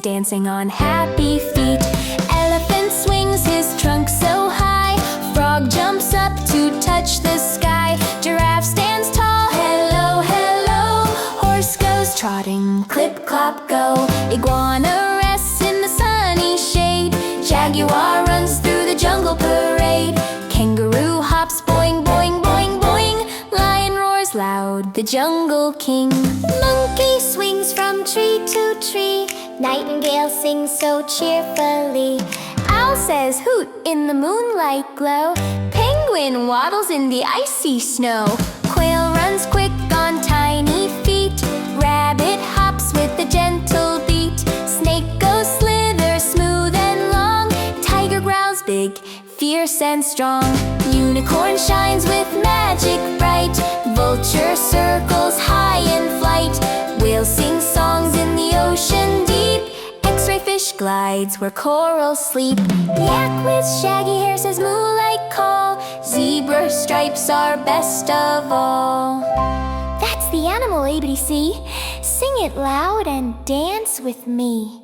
dancing on happy feet. Elephant swings his trunk so high, frog jumps up to touch the sky. Giraffe stands tall, hello, hello. Horse goes trotting, clip, clop, go. Iguana rests in the sunny shade. Jaguar runs through the jungle parade. Kangaroo hops, boing, boing, boing, boing. Lion roars loud, the jungle king. Monkey swings from tree to tree. Nightingale sings so cheerfully. Owl says hoot in the moonlight glow. Penguin waddles in the icy snow. Quail runs quick on tiny feet. Rabbit hops with a gentle beat. Snake goes slither smooth and long. Tiger growls big, fierce and strong. Unicorn shines with magic bright. Vulture circles high in flight. Whale sings songs in the ocean deep. X-ray fish glides where corals sleep. Yak with shaggy hair says moo like call. Zebra stripes are best of all. That's the animal ABC. Sing it loud and dance with me.